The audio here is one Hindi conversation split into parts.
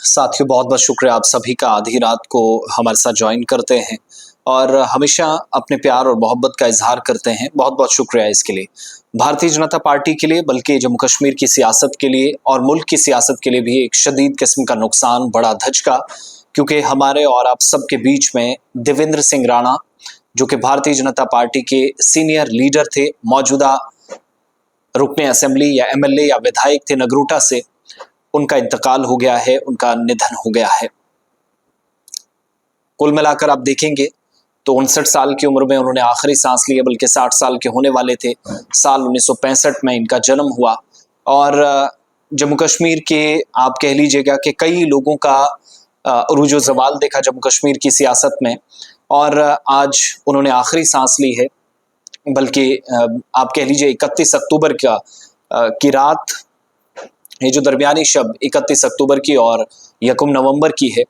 साथियों, बहुत बहुत शुक्रिया आप सभी का आधी रात को हमारे साथ ज्वाइन करते हैं और हमेशा अपने प्यार और मोहब्बत का इजहार करते हैं। बहुत बहुत शुक्रिया इसके लिए। भारतीय जनता पार्टी के लिए, बल्कि जम्मू कश्मीर की सियासत के लिए और मुल्क की सियासत के लिए भी एक शदीद किस्म का नुकसान, बड़ा धचका, क्योंकि हमारे और आप सबके बीच में देवेंद्र सिंह राणा, जो कि भारतीय जनता पार्टी के सीनियर लीडर थे, मौजूदा रुकने असेंबली या एमएलए या विधायक थे नगरोटा से, उनका इंतकाल हो गया है, उनका निधन हो गया है। कुल मिलाकर आप देखेंगे तो 59 साल की उम्र में उन्होंने आखिरी सांस ली है, बल्कि 60 साल के होने वाले थे। साल 1965 में इनका जन्म हुआ और जम्मू कश्मीर के आप कह लीजिएगा कि कई लोगों का उरूज ज़वाल देखा जम्मू कश्मीर की सियासत में, और आज उन्होंने आखिरी सांस ली है। बल्कि आप कह लीजिए 31 अक्टूबर की रात, ये जो दरमियानी शब 31 अक्टूबर की और 1 नवंबर की है,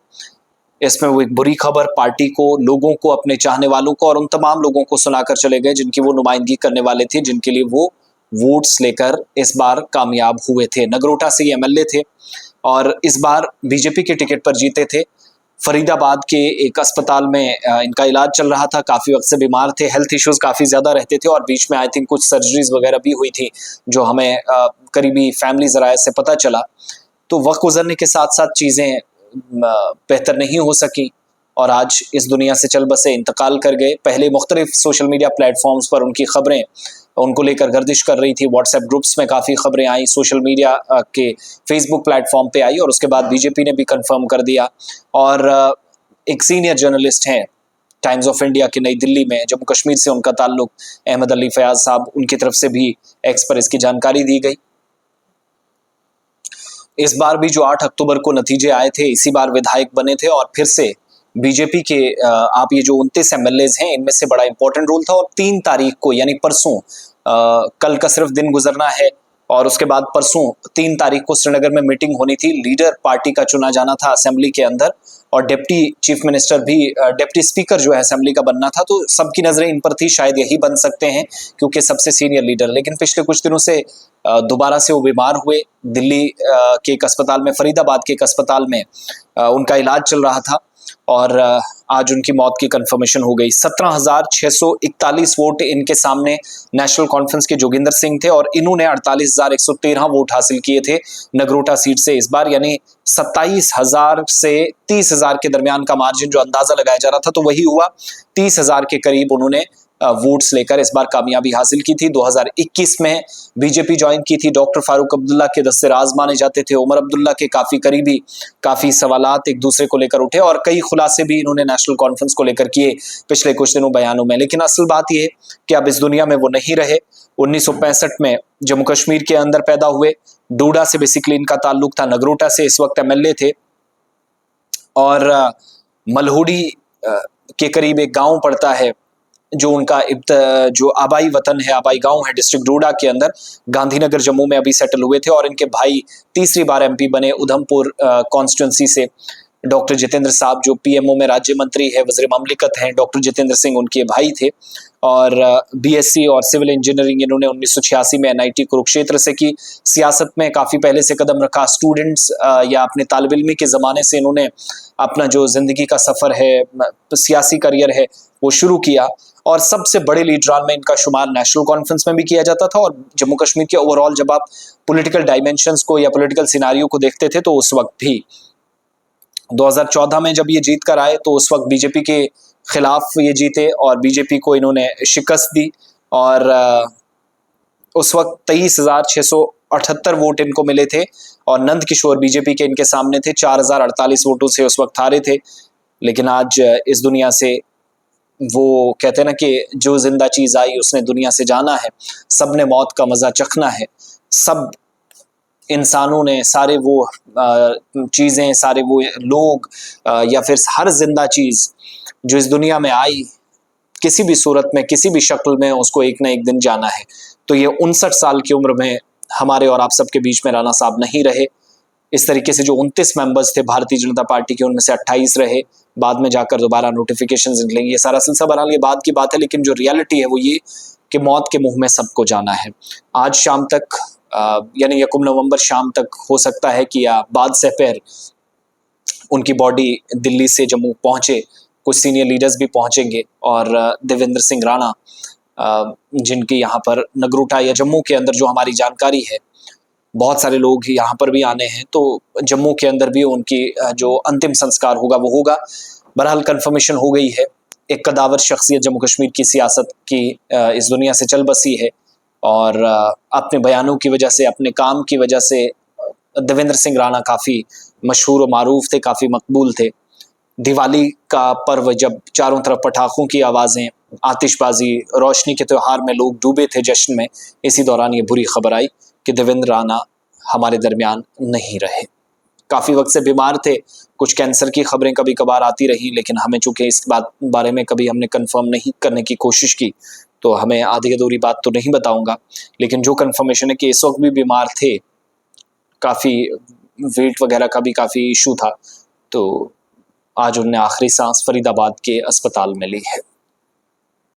इसमें वो एक बुरी खबर पार्टी को, लोगों को, अपने चाहने वालों को और उन तमाम लोगों को सुनाकर चले गए जिनकी वो नुमाइंदगी करने वाले थे, जिनके लिए वो वोट्स लेकर इस बार कामयाब हुए थे। नगरोटा से एमएलए थे और इस बार बीजेपी के टिकट पर जीते थे। फरीदाबाद के एक अस्पताल में इनका इलाज चल रहा था, काफ़ी वक्त से बीमार थे, हेल्थ इश्यूज काफ़ी ज़्यादा रहते थे और बीच में आई थिंक कुछ सर्जरीज वगैरह भी हुई थी, जो हमें करीबी फैमिली ज़राए से पता चला। तो वक्त गुजरने के साथ साथ चीज़ें बेहतर नहीं हो सकी और आज इस दुनिया से चल बसे, इंतकाल कर गए। पहले मुख्तलिफ सोशल मीडिया प्लेटफॉर्म्स पर उनकी खबरें उनको लेकर गर्दिश कर रही थी, व्हाट्सएप ग्रुप्स में काफ़ी खबरें आई, सोशल मीडिया के फेसबुक प्लेटफॉर्म पे आई और उसके बाद बीजेपी ने भी कंफर्म कर दिया। और एक सीनियर जर्नलिस्ट हैं टाइम्स ऑफ इंडिया के नई दिल्ली में, जम्मू कश्मीर से उनका ताल्लुक, अहमद अली फयाज साहब, उनकी तरफ से भी एक्स पर इसकी जानकारी दी गई। इस बार भी जो 8 अक्टूबर को नतीजे आए थे, इसी बार विधायक बने थे और फिर से बीजेपी के आप ये जो 29 एमएलए हैं, इनमें से बड़ा इंपॉर्टेंट रोल था। और 3 तारीख को यानी परसों, कल का सिर्फ दिन गुजरना है और उसके बाद परसों 3 तारीख को श्रीनगर में मीटिंग होनी थी। लीडर पार्टी का चुना जाना था असेंबली के अंदर और डिप्टी चीफ मिनिस्टर भी, डिप्टी स्पीकर जो है असेंबली का बनना था। तो सबकी नजरें इन पर थी, शायद यही बन सकते हैं क्योंकि सबसे सीनियर लीडर। लेकिन पिछले कुछ दिनों से दोबारा से वो बीमार हुए। दिल्ली के एक अस्पताल में, फरीदाबाद के एक अस्पताल में उनका इलाज चल रहा था और आज उनकी मौत की कंफर्मेशन हो गई। 17,641 वोट इनके सामने नेशनल कॉन्फ्रेंस के जोगिंदर सिंह थे और इन्होंने 48,113 वोट हासिल किए थे नगरोटा सीट से इस बार, यानी 27,000 से 30,000 के दरमियान का मार्जिन जो अंदाजा लगाया जा रहा था, तो वही हुआ। 30,000 के करीब उन्होंने वोट्स लेकर इस बार कामयाबी हासिल की थी। 2021 में बीजेपी ज्वाइन की थी। डॉक्टर फारूक अब्दुल्ला के दस्ते राज माने जाते थे, उमर अब्दुल्ला के काफी करीबी, काफी सवालात एक दूसरे को लेकर उठे और कई खुलासे भी इन्होंने नेशनल कॉन्फ्रेंस को लेकर किए पिछले कुछ दिनों बयानों में। लेकिन असल बात यह कि अब इस दुनिया में वो नहीं रहे। 1965 में जम्मू कश्मीर के अंदर पैदा हुए, डोडा से बेसिकली इनका ताल्लुक था, नगरोटा से इस वक्त एमएलए थे और मलहोड़ी के करीब एक गांव पड़ता है जो उनका जो आबाई वतन है, आबाई गांव है डिस्ट्रिक्ट डोडा के अंदर, गांधीनगर जम्मू में अभी सेटल हुए थे। और इनके भाई तीसरी बार एमपी बने उधमपुर कॉन्स्टिट्यूंसी से, डॉक्टर जितेंद्र साहब जो पीएमओ में राज्य मंत्री है, वज़ीर ममलिकत हैं, डॉक्टर जितेंद्र सिंह उनके भाई थे। और बीएससी और सिविल इंजीनियरिंग इन्होंने 1986 में एनआईटी कुरुक्षेत्र से की। सियासत में काफ़ी पहले से कदम रखा। स्टूडेंट्स या अपने तालिब इल्मी के ज़माने से इन्होंने अपना जो ज़िंदगी का सफ़र है, सियासी करियर है, वो शुरू किया और सबसे बड़े लीडरान में इनका शुमार नेशनल कॉन्फ्रेंस में भी किया जाता था। और जम्मू कश्मीर के ओवरऑल जब आप पॉलिटिकल डायमेंशंस को या पॉलिटिकल सिनारियो को देखते थे, तो उस वक्त भी 2014 में जब ये जीत कर आए तो उस वक्त बीजेपी के खिलाफ ये जीते और बीजेपी को इन्होंने शिकस्त दी और उस वक्त 23,678 वोट इनको मिले थे और नंद किशोर बीजेपी के इनके सामने थे, 4,048 वोटों से उस वक्त हारे थे। लेकिन आज इस दुनिया से, वो कहते हैं ना कि जो जिंदा चीज आई उसने दुनिया से जाना है, सब ने मौत का मजा चखना है। सब इंसानों ने, सारे वो चीजें, सारे वो लोग या फिर हर जिंदा चीज जो इस दुनिया में आई, किसी भी सूरत में, किसी भी शक्ल में, उसको एक ना एक दिन जाना है। तो ये 59 साल की उम्र में हमारे और आप सबके बीच में राणा साहब नहीं रहे। इस तरीके से जो 29 मेंबर्स थे भारतीय जनता पार्टी के, उनमें से 28 रहे, बाद में जाकर दोबारा नोटिफिकेशन निकलेंगे, ये सारा सिलसिला बहरहाल ये बात की बात है। लेकिन जो रियलिटी है वो ये कि मौत के मुंह में सबको जाना है। आज शाम तक यानी 1 नवंबर शाम तक हो सकता है कि या बाद से फिर उनकी बॉडी दिल्ली से जम्मू पहुंचे, कुछ सीनियर लीडर्स भी पहुंचेंगे और देवेंद्र सिंह राणा जिनकी यहाँ पर नगरोटा या जम्मू के अंदर जो हमारी जानकारी है बहुत सारे लोग यहाँ पर भी आने हैं, तो जम्मू के अंदर भी उनकी जो अंतिम संस्कार होगा वो होगा। बहरहाल कंफर्मेशन हो गई है। एक कदावर शख्सियत जम्मू कश्मीर की सियासत की इस दुनिया से चल बसी है और अपने बयानों की वजह से, अपने काम की वजह से देवेंद्र सिंह राणा काफ़ी मशहूर और मारूफ थे, काफ़ी मकबूल थे। दिवाली का पर्व जब चारों तरफ पटाखों की आवाज़ें, आतिशबाजी, रोशनी के त्यौहार में लोग डूबे थे जश्न में, इसी दौरान ये बुरी खबर आई कि देवेंद्र राणा हमारे दरमियान नहीं रहे। काफ़ी वक्त से बीमार थे, कुछ कैंसर की खबरें कभी कभार आती रही, लेकिन हमें चूंकि इस बात बारे में कभी हमने कंफर्म नहीं करने की कोशिश की तो हमें आधी अधूरी बात तो नहीं बताऊंगा। लेकिन जो कंफर्मेशन है कि इस वक्त भी बीमार थे, काफ़ी वेट वगैरह का भी काफ़ी इशू था, तो आज उन्होंने आखिरी सांस फरीदाबाद के अस्पताल में ली है।